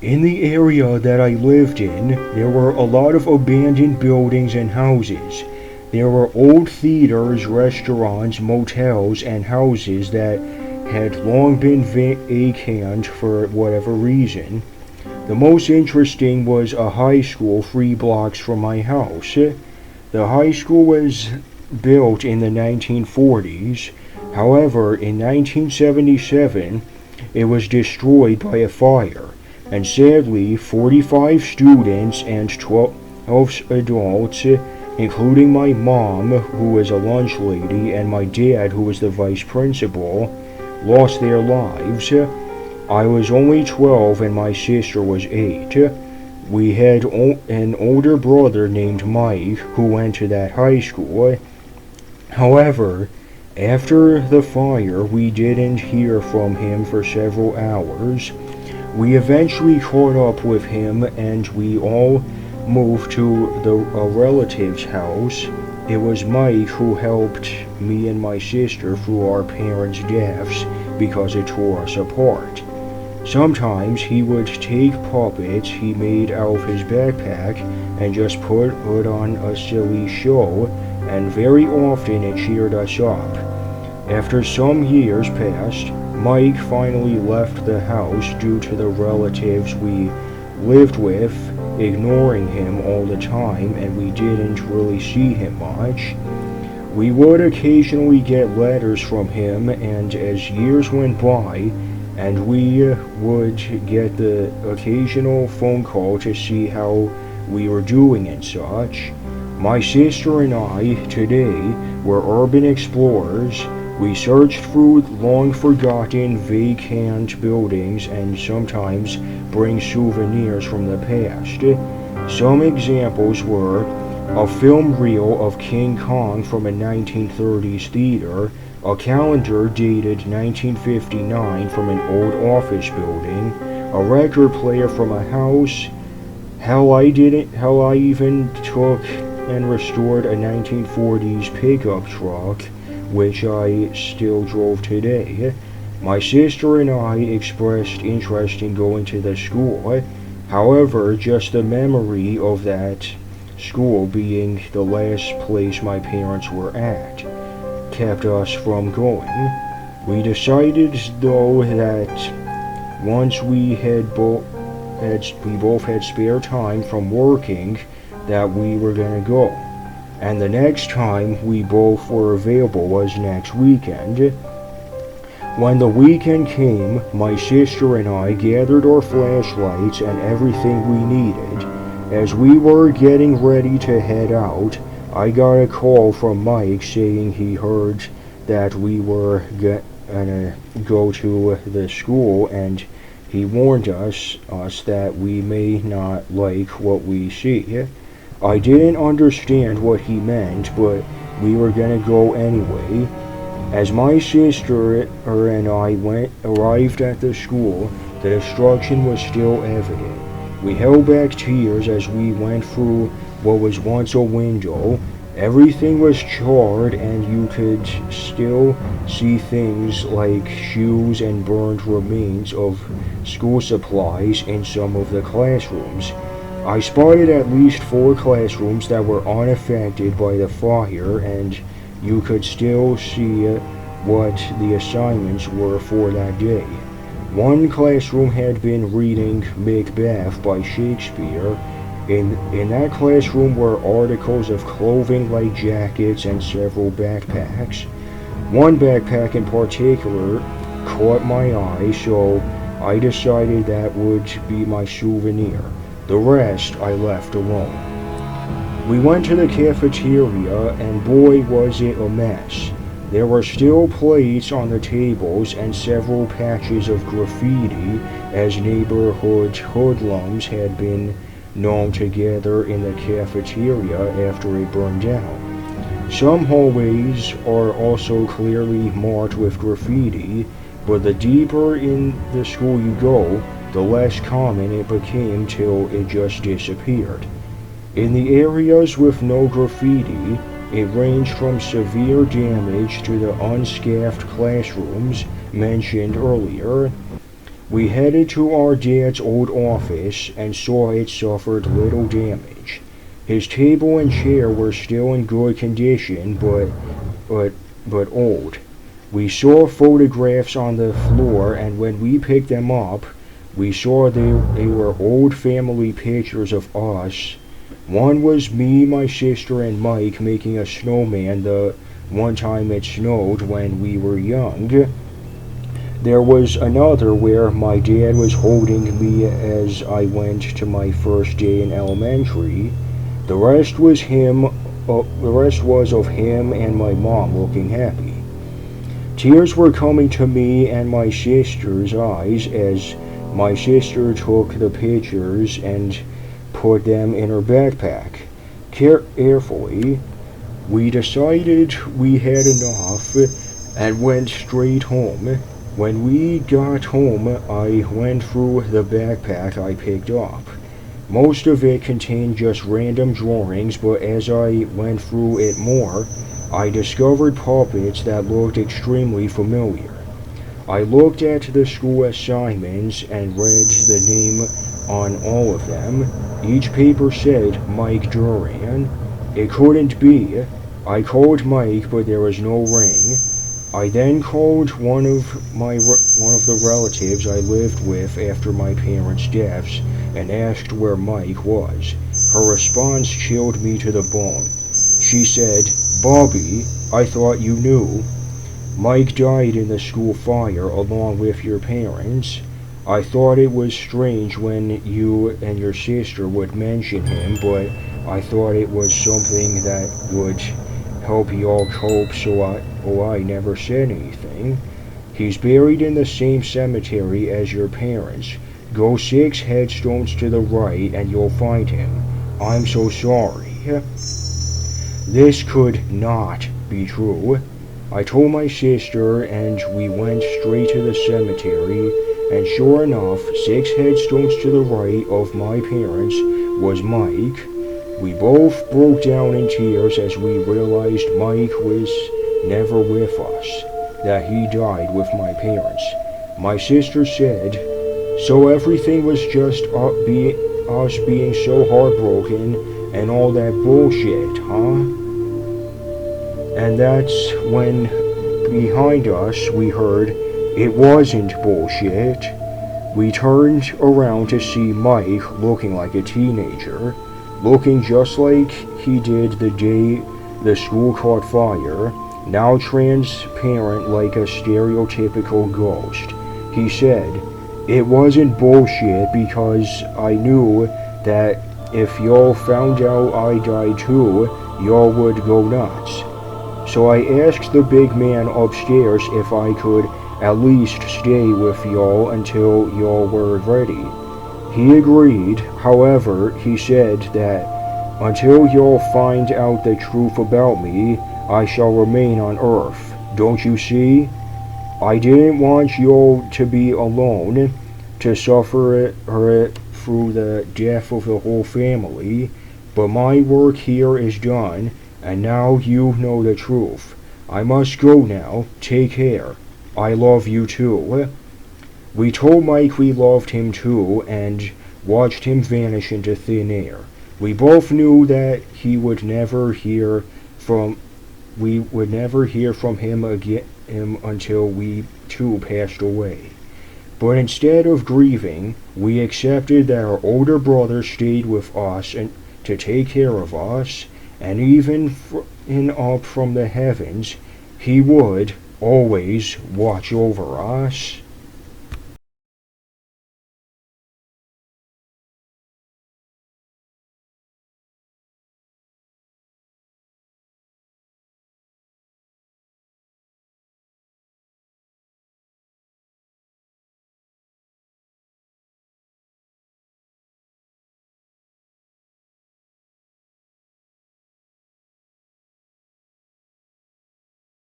In the area that I lived in, there were a lot of abandoned buildings and houses. There were old theaters, restaurants, motels, and houses that had long been vacant for whatever reason. The most interesting was a high school 3 blocks from my house. The high school was built in the 1940s. However, in 1977, it was destroyed by a fire, and sadly, 45 students and 12 adults, including my mom, who was a lunch lady, and my dad, who was the vice principal, lost their lives. I was only 12 and my sister was 8. We had an older brother named Mike who went to that high school. However, after the fire, we didn't hear from him for several hours. We eventually caught up with him and we all moved to a relative's house. It was Mike who helped me and my sister through our parents' deaths because it tore us apart. Sometimes he would take puppets he made out of his backpack and just put on a silly show, and very often it cheered us up. After some years passed, Mike finally left the house due to the relatives we lived with ignoring him all the time, and we didn't really see him much. We would occasionally get letters from him, and as years went by, and we would get the occasional phone call to see how we were doing and such. My sister and I today were urban explorers. We searched through long-forgotten, vacant buildings and sometimes bring souvenirs from the past. Some examples were a film reel of King Kong from a 1930s theater, a calendar dated 1959 from an old office building, a record player from a house. Hell, I even took and restored a 1940s pickup truck, which I still drove today. My sister and I expressed interest in going to the school. However, just the memory of that school being the last place my parents were at kept us from going. We decided though that once we both had spare time from working that we were gonna go. And the next time we both were available was next weekend. When the weekend came, my sister and I gathered our flashlights and everything we needed. As we were getting ready to head out, I got a call from Mike saying he heard that we were gonna go to the school, and he warned us that we may not like what we see. I didn't understand what he meant, but we were gonna go anyway. As my sister and I arrived at the school, the destruction was still evident. We held back tears as we went through what was once a window. Everything was charred and you could still see things like shoes and burned remains of school supplies in some of the classrooms. I spotted at least 4 classrooms that were unaffected by the fire, and you could still see what the assignments were for that day. One classroom had been reading Macbeth by Shakespeare. In that classroom were articles of clothing like jackets and several backpacks. One backpack in particular caught my eye, so I decided that would be my souvenir. The rest I left alone. We went to the cafeteria, and boy was it a mess. There were still plates on the tables and several patches of graffiti, as neighborhood hoodlums had been known to gather in the cafeteria after it burned down. Some hallways are also clearly marked with graffiti, but the deeper in the school you go, the less common it became till it just disappeared. In the areas with no graffiti, it ranged from severe damage to the unscathed classrooms mentioned earlier. We headed to our dad's old office and saw it suffered little damage. His table and chair were still in good condition, but but old. We saw photographs on the floor, and when we picked them up, we saw they were old family pictures of us. One was me, my sister, and Mike making a snowman the one time it snowed when we were young. There was another where my dad was holding me as I went to my first day in elementary. The rest was of him and my mom looking happy. Tears were coming to me and my sister's eyes as my sister took the pictures and put them in her backpack. Carefully, we decided we had enough and went straight home. When we got home, I went through the backpack I picked up. Most of it contained just random drawings, but as I went through it more, I discovered puppets that looked extremely familiar. I looked at the school assignments and read the name on all of them. Each paper said Mike Duran. It couldn't be. I called Mike, but there was no ring. I then called one of the relatives I lived with after my parents' deaths and asked where Mike was. Her response chilled me to the bone. She said, "Bobby, I thought you knew. Mike died in the school fire along with your parents. I thought it was strange when you and your sister would mention him, but I thought it was something that would help y'all cope, so I never said anything. He's buried in the same cemetery as your parents. Go 6 headstones to the right and you'll find him. I'm so sorry." This could not be true. I told my sister and we went straight to the cemetery, and sure enough, 6 headstones to the right of my parents was Mike. We both broke down in tears as we realized Mike was never with us, that he died with my parents. My sister said, "So everything was just us being so heartbroken and all that bullshit, huh?" And that's when behind us we heard it wasn't bullshit. We turned around to see Mike looking like a teenager, looking just like he did the day the school caught fire, now transparent like a stereotypical ghost. He said, "It wasn't bullshit because I knew that if y'all found out I died too, y'all would go nuts. So I asked the big man upstairs if I could at least stay with y'all until y'all were ready. He agreed. However, he said that until y'all find out the truth about me, I shall remain on Earth. Don't you see? I didn't want y'all to be alone, to suffer it through the death of the whole family, but my work here is done, and now you know the truth. I must go now. Take care. I love you too." We told Mike we loved him too, and watched him vanish into thin air. We both knew that we would never hear from him again until we too passed away. But instead of grieving, we accepted that our older brother stayed with us and to take care of us, and even up from the heavens, he would always watch over us.